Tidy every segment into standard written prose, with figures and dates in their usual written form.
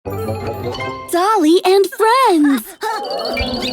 Dolly and friends! Oh!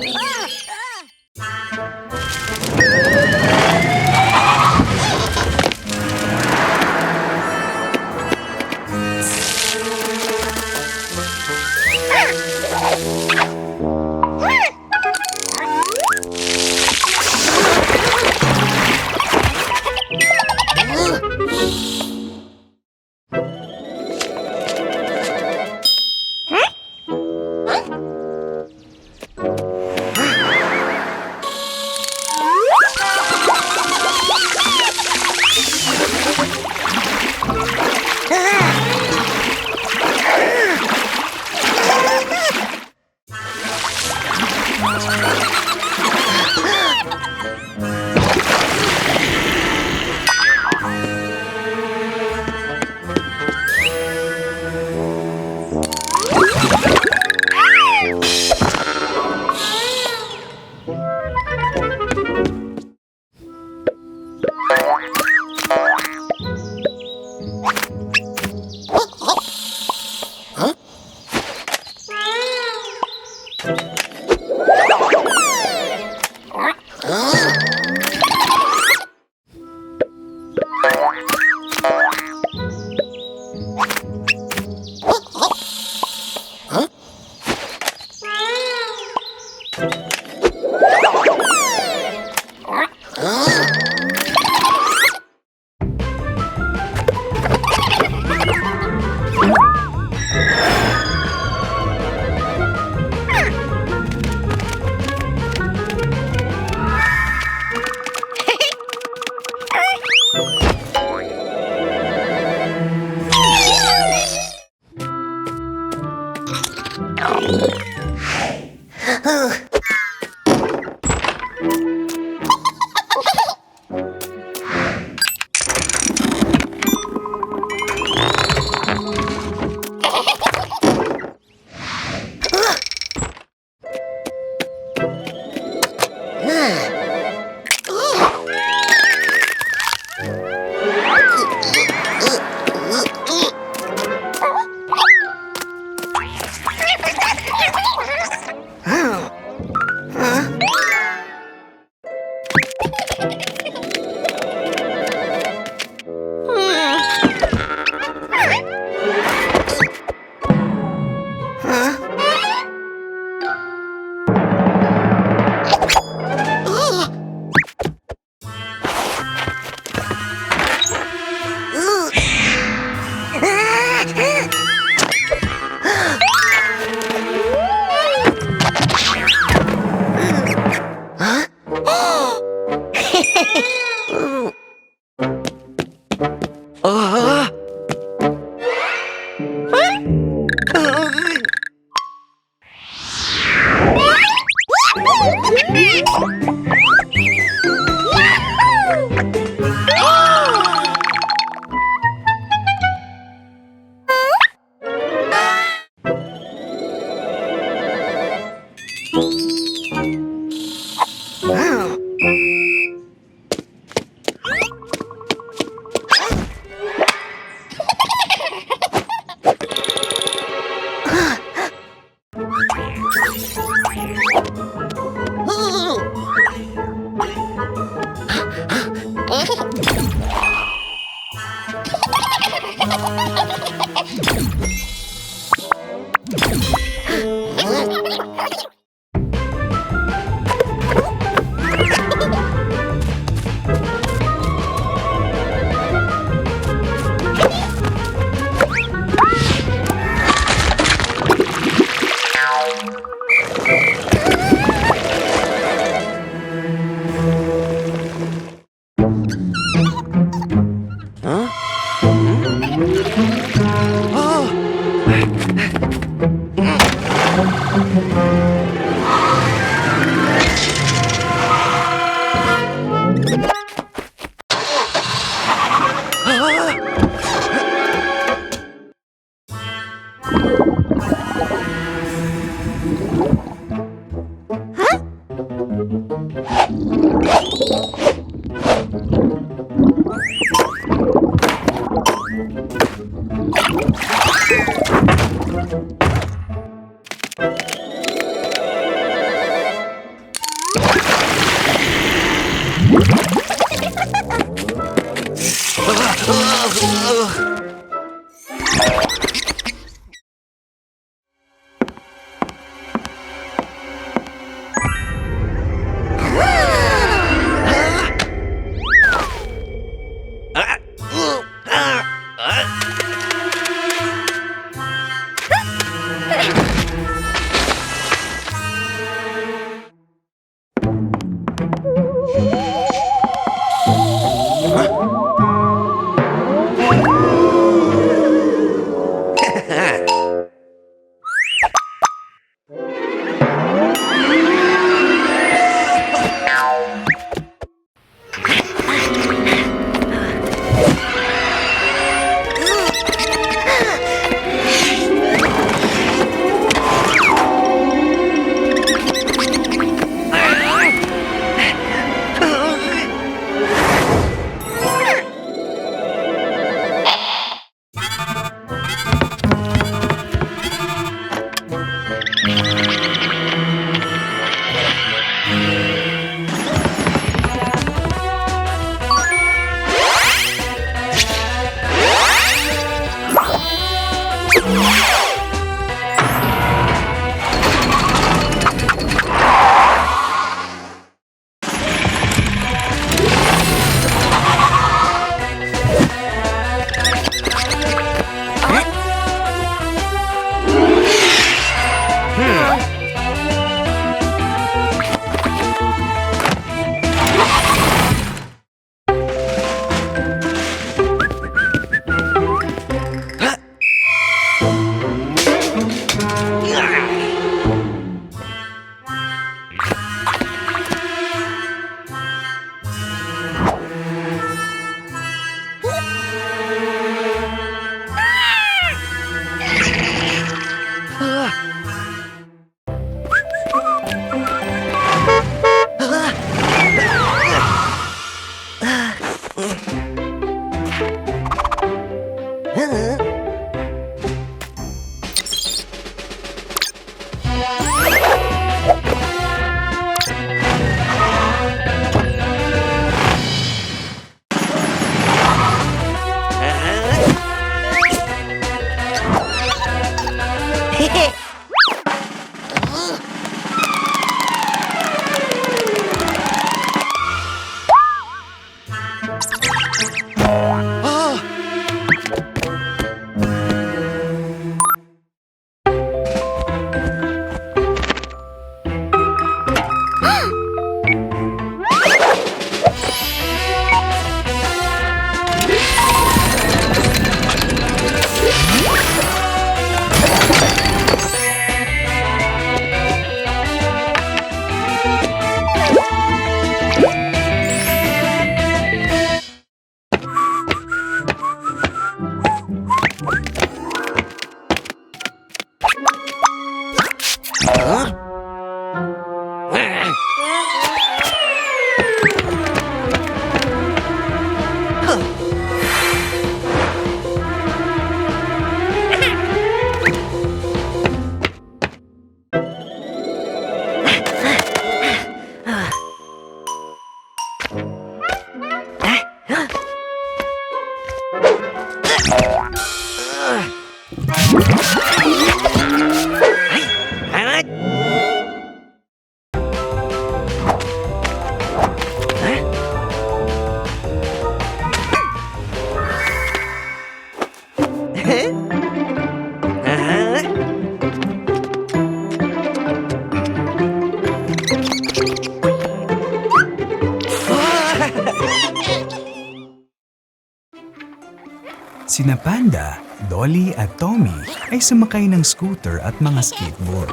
Sina Panda, Dolly at Tommy ay sumakay ng scooter at mga skateboard.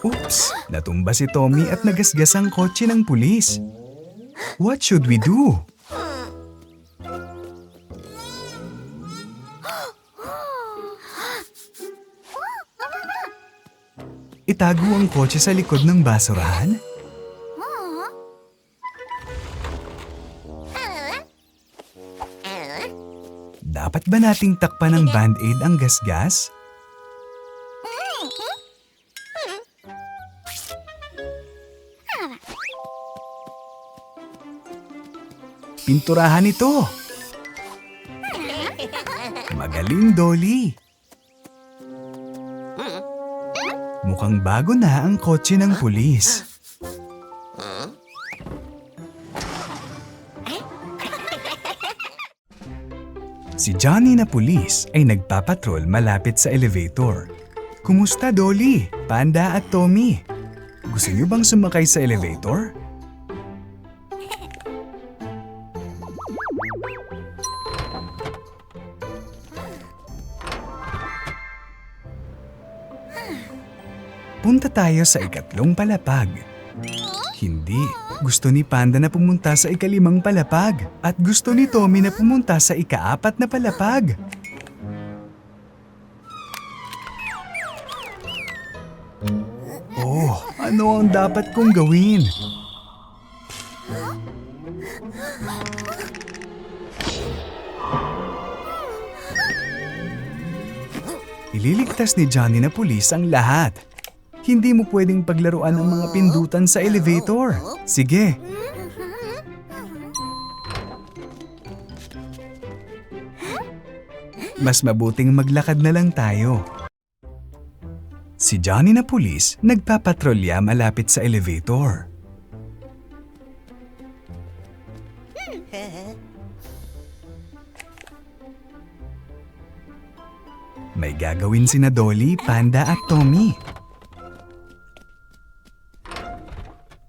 Oops! Natumba si Tommy at nagasgas ang kotse ng pulis. What should we do? Itago ang kotse sa likod ng basurahan? Dapat ba nating takpan ng band-aid ang gasgas? Pinturahan ito. Magaling, Dolly. Mukhang bago na ang kotse ng pulis. Si Johnny na pulis ay nagpapatrol malapit sa elevator. Kumusta, Dolly, Panda at Tommy? Gusto niyo bang sumakay sa elevator? Punta tayo sa ikatlong palapag. Hindi. Gusto ni Panda na pumunta sa ikalimang palapag. At gusto ni Tommy na pumunta sa ikaapat na palapag. Oh, ano ang dapat kong gawin? Ililigtas ni Johnny na pulis ang lahat. Hindi mo pwedeng paglaruan ang mga pindutan sa elevator. Sige. Mas mabuting maglakad na lang tayo. Si Johnny na pulis nagpapatrolya malapit sa elevator. May gagawin sina Dolly, Panda at Tommy.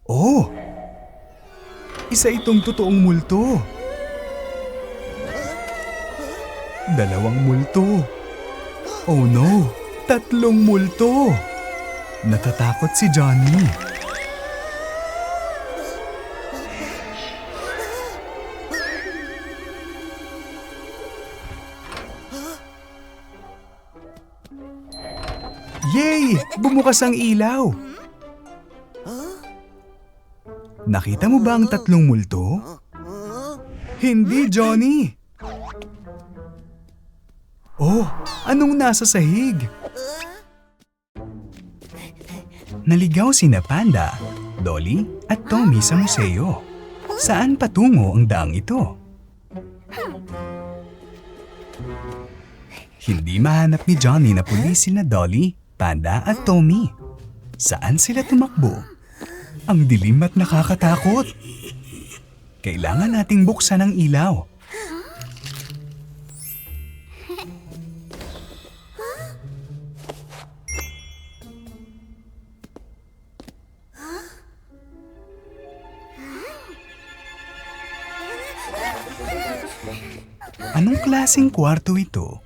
Oh! Isa itong totoong multo. Dalawang multo. Oh no! Tatlong multo! Natatakot si Johnny. Yay! Bumukas ang ilaw! Nakita mo ba ang tatlong multo? Hindi, Johnny! Oh, anong nasa sahig? Naligaw sina Panda, Dolly at Tommy sa museo. Saan patungo ang daang ito? Hindi mahanap ni Johnny na pulis sina Dolly, Panda at Tommy. Saan sila tumakbo? Ang dilim at nakakatakot. Kailangan nating buksan ang ilaw. Anong klaseng kwarto ito?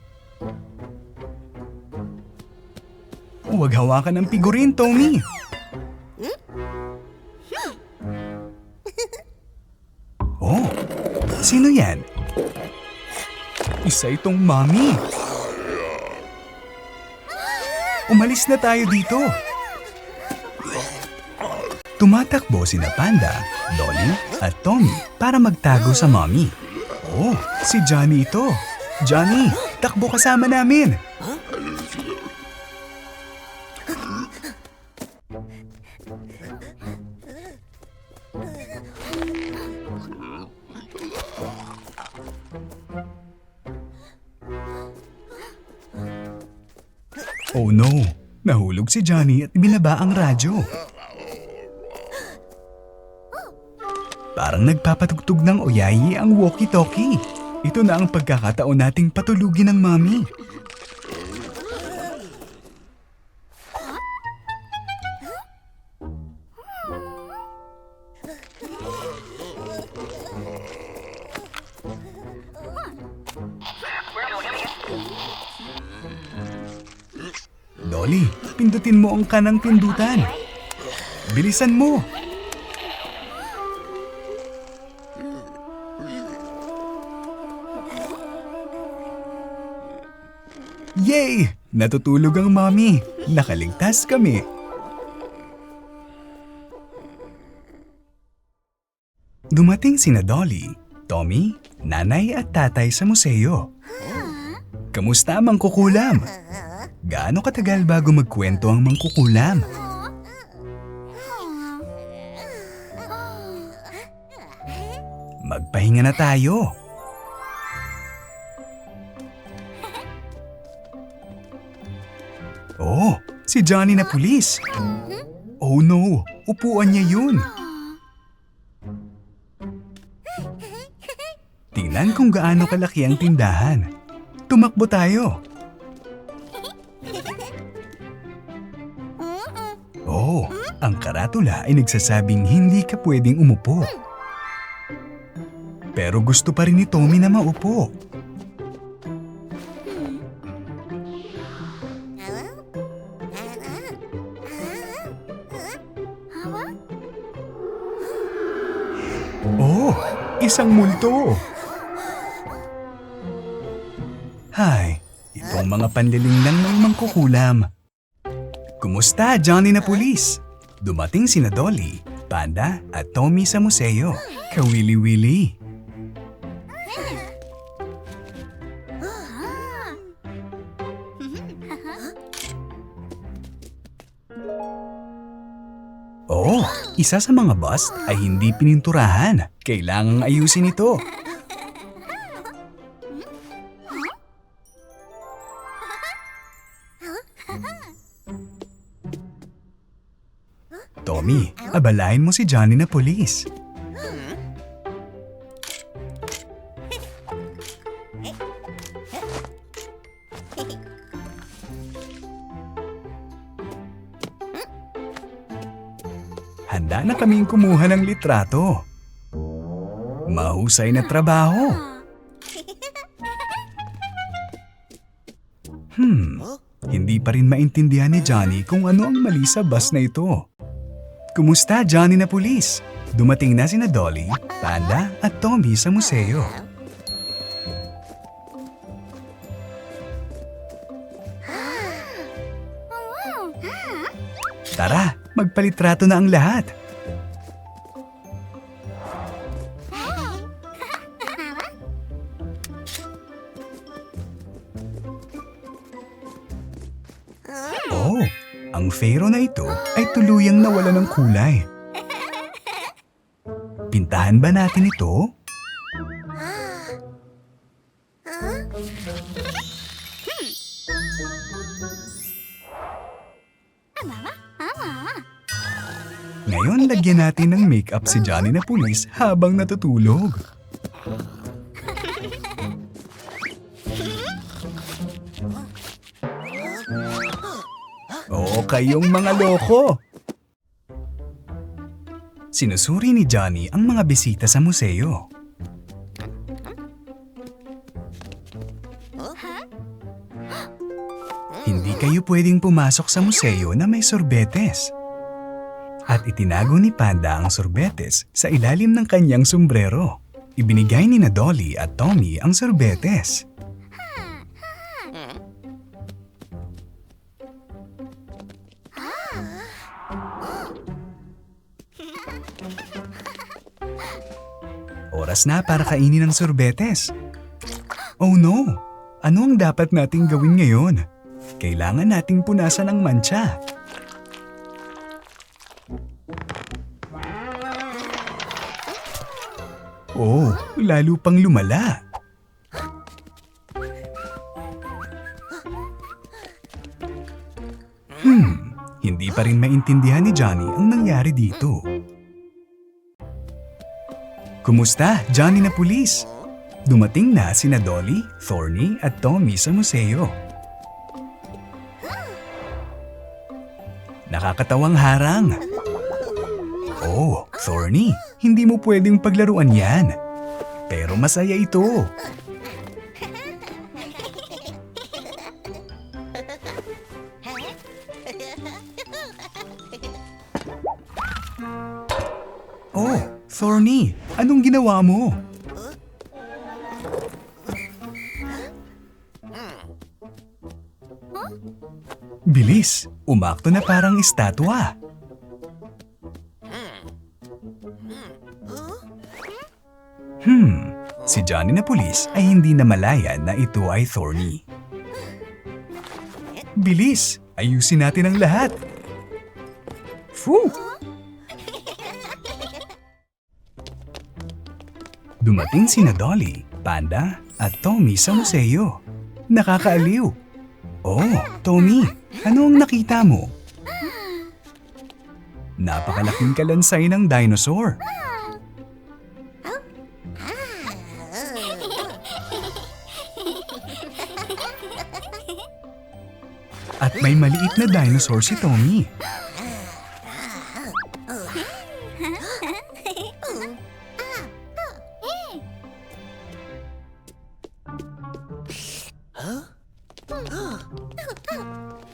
Huwag hawakan ang figurin, Tommy. Oh, sino yan? Isa itong mommy. Umalis na tayo dito. Tumatakbo sina Panda, Dolly at Tommy para magtago sa mommy. Oh, si Johnny ito. Johnny, takbo kasama namin. Oh no! Nahulog si Johnny at binaba ang radyo. Parang nagpapatugtog ng oyayi ang walkie-talkie. Ito na ang pagkakataon nating patulugin ng mami. Dolly, pindutin mo ang kanang pindutan. Bilisan mo! Yay! Natutulog ang mommy. Nakaligtas kami. Dumating sina Dolly, Tommy, nanay at tatay sa museo. Kamusta, Mang Kukulam? Gaano katagal bago magkwento ang mangkukulam? Magpahinga na tayo. Oh, si Johnny na pulis. Oh no, upuan niya yun. Tingnan kung gaano kalaki ang tindahan. Tumakbo tayo. Oh, ang karatula ay nagsasabing hindi ka pwedeng umupo. Pero gusto pa rin ni Tommy na maupo. Oh, isang multo. Hay, itong mga panliling lang ng mangkukulam. Kumusta, Johnny na pulis? Dumating sina Dolly, Panda at Tommy sa museo. Kawili-wili. Oh, isa sa mga bust ay hindi pininturahan. Kailangang ayusin ito. Tommy, abalahin mo si Johnny na pulis. Handa na kaming kumuha ng litrato. Mahusay na trabaho. Hindi pa rin maintindihan ni Johnny kung ano ang mali sa bus na ito. Kumusta, Johnny na pulis? Dumating na sina Dolly, Panda at Tommy sa museo. Tara, magpalitrato na ang lahat. Oh, ang pharaoh na ito ay tuluyang nawala ng kulay. Pintahan ba natin ito? Ngayon, lagyan natin ng makeup si Johnny na pulis habang natutulog. Oo, kayong mga loko! Sinusuri ni Johnny ang mga bisita sa museo. Hindi kayo pwedeng pumasok sa museo na may sorbetes. At itinago ni Panda ang sorbetes sa ilalim ng kanyang sombrero. Ibinigay ni na Dolly at Tommy ang sorbetes. Oras na para kainin ang sorbetes. Oh no! Ano ang dapat nating gawin ngayon? Kailangan nating punasan ang mantsa. Oh, lalo pang lumala. Hindi pa rin maintindihan ni Johnny ang nangyari dito. Kumusta, Johnny na pulis? Dumating na sina Dolly, Thorny at Tommy sa museo. Nakakatawang harang. Oh, Thorny, hindi mo pwedeng paglaruan yan. Pero masaya ito. Oh, Thorny, anong ginawa mo? Bilis, umakto na parang estatwa. Si Johnny na pulis ay hindi na malaya na ito ay Thorny. Bilis! Ayusin natin ang lahat! Phew! Dumating sina Dolly, Panda at Tommy sa museo. Nakakaaliw! Oh, Tommy, ano ang nakita mo? Napakalaking kalansay ng dinosaur. At may maliit na dinosaur si Tommy.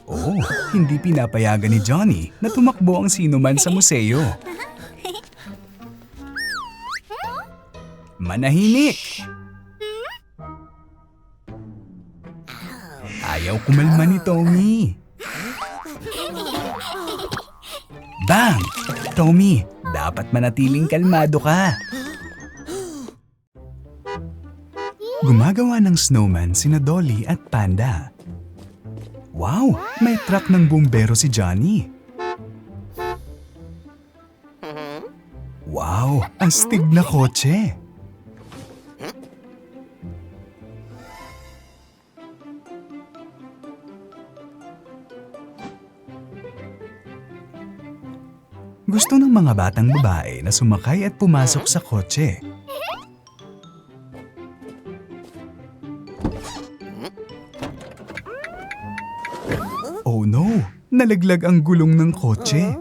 Oh, hindi pinapayagan ni Johnny na tumakbo ang sinuman sa museo. Manahimik! Ayaw kumalma ni Tommy. Bang! Tommy, dapat manatiling kalmado ka. Gumagawa ng snowman sina Dolly at Panda. Wow! May truck ng bumbero si Johnny. Wow! Astig na kotse! Gusto ng mga batang babae na sumakay at pumasok sa kotse. Oh no! Nalaglag ang gulong ng kotse.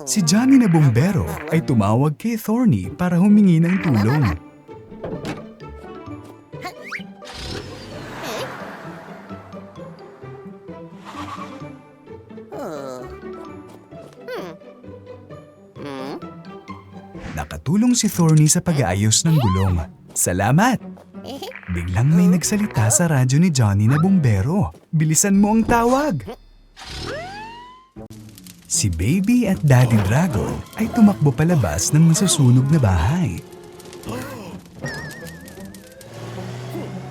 Si Johnny na bumbero ay tumawag kay Thorny para humingi ng tulong. Nakatulong si Thorny sa pag-aayos ng gulong. Salamat! Biglang may nagsalita sa radyo ni Johnny na bumbero. Bilisan mo ang tawag! Si Baby at Daddy Dragon ay tumakbo palabas ng masusunog na bahay.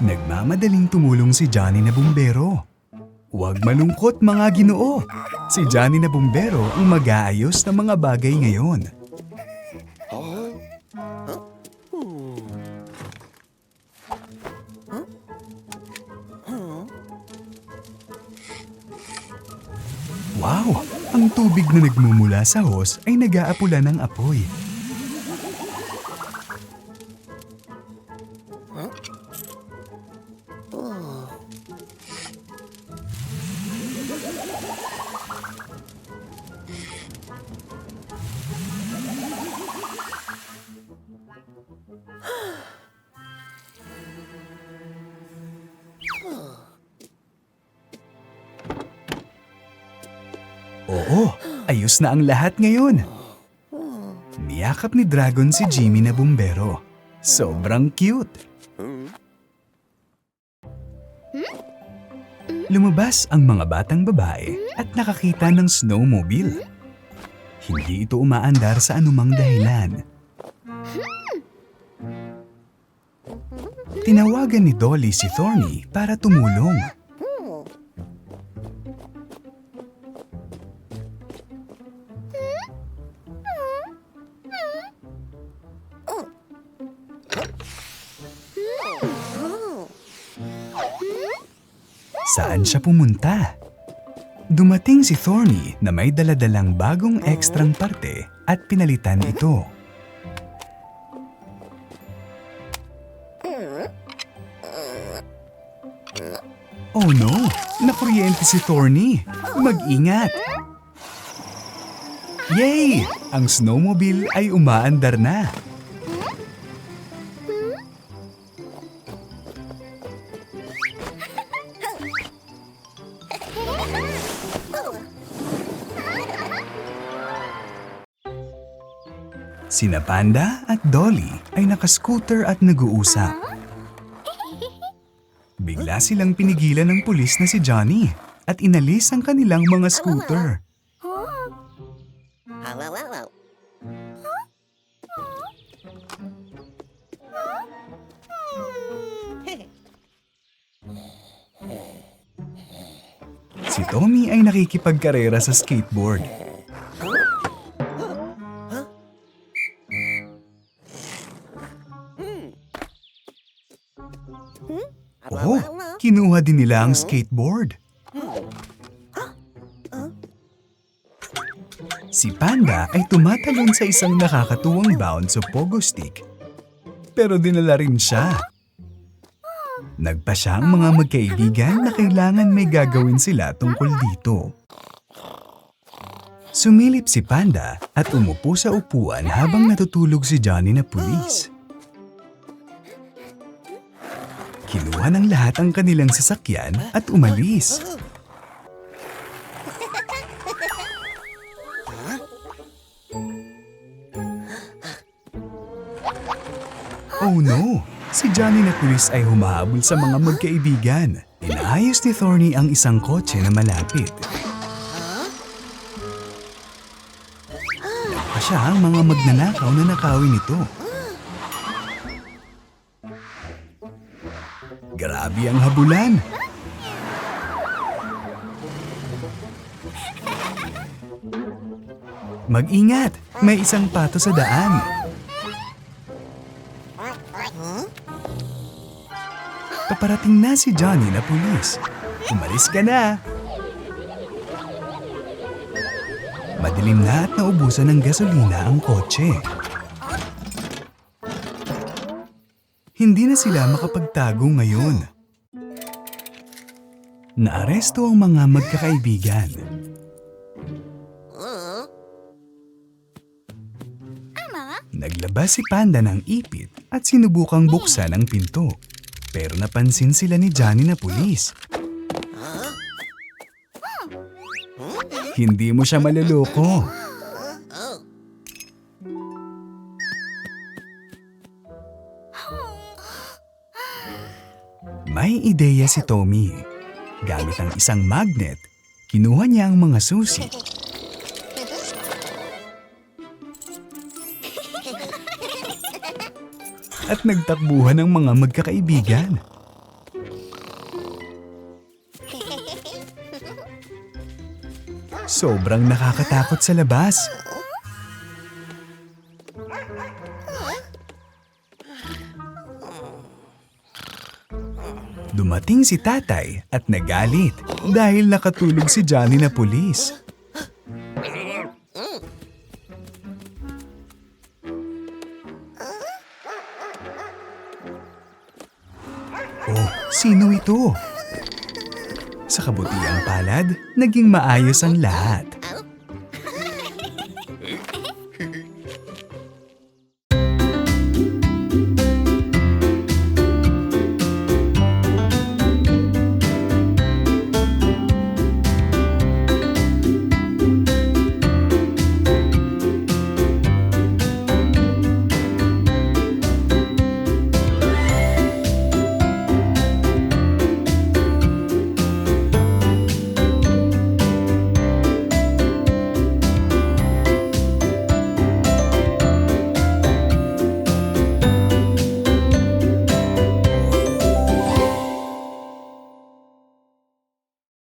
Nagmamadaling tumulong si Johnny na bumbero. Huwag malungkot mga Ginoo! Si Johnny na bumbero ang mag-aayos ng mga bagay ngayon. Wow! Ang tubig na nagmumula sa hose ay nag-aapula ng apoy. Oo, ayos na ang lahat ngayon. Niyakap ni Dragon si Jimmy na bumbero. Sobrang cute. Lumabas ang mga batang babae at nakakita ng snowmobile. Hindi ito umaandar sa anumang dahilan. Tinawagan ni Dolly si Thorny para tumulong. Saan siya pumunta? Dumating si Thorny na may daladalang bagong ekstrang parte at pinalitan ito. Oh no! Nakuryente si Thorny! Mag-ingat! Yay! Ang snowmobile ay umaandar na! Sina Panda at Dolly ay nakascooter at nag-uusap. Bigla silang pinigilan ng pulis na si Johnny at inalis ang kanilang mga scooter. Tommy ay nakikipagkarera sa skateboard. Oh, kinuha din nila ang skateboard. Si Panda ay tumatalon sa isang nakakatuwang bound sa pogo stick. Pero dinala rin siya. Nagpa siya ang mga magkaibigan na kailangan may gagawin sila tungkol dito. Sumilip si Panda at umupo sa upuan habang natutulog si Johnny na pulis. Kinuha ng lahat ang kanilang sasakyan at umalis. Oh no! Si Johnny na pulis ay humahabol sa mga magkaibigan. Inaayos ni Thorny ang isang kotse na malapit. Nagpa siya ang mga magnanakaw na nakawin nito. Grabe ang habulan! Mag-ingat! May isang pato sa daan. Paparating na si Johnny na pulis. Umalis ka na! Madilim na at naubusan ng gasolina ang kotse. Hindi na sila makapagtago ngayon. Naaresto ang mga magkakaibigan. Naglabas si Panda ng ipit at sinubukang buksan ang pinto. Pero napansin sila ni Johnny na pulis. Hindi mo siya maluloko. May ideya si Tommy. Gamit ang isang magnet, kinuha niya ang mga susi. At nagtakbuhan ng mga magkakaibigan. Sobrang nakakatakot sa labas. Dumating si tatay at nagalit dahil nakatulog si Johnny na pulis. Oh, sino ito? Sa kabutiang palad, naging maayos ang lahat.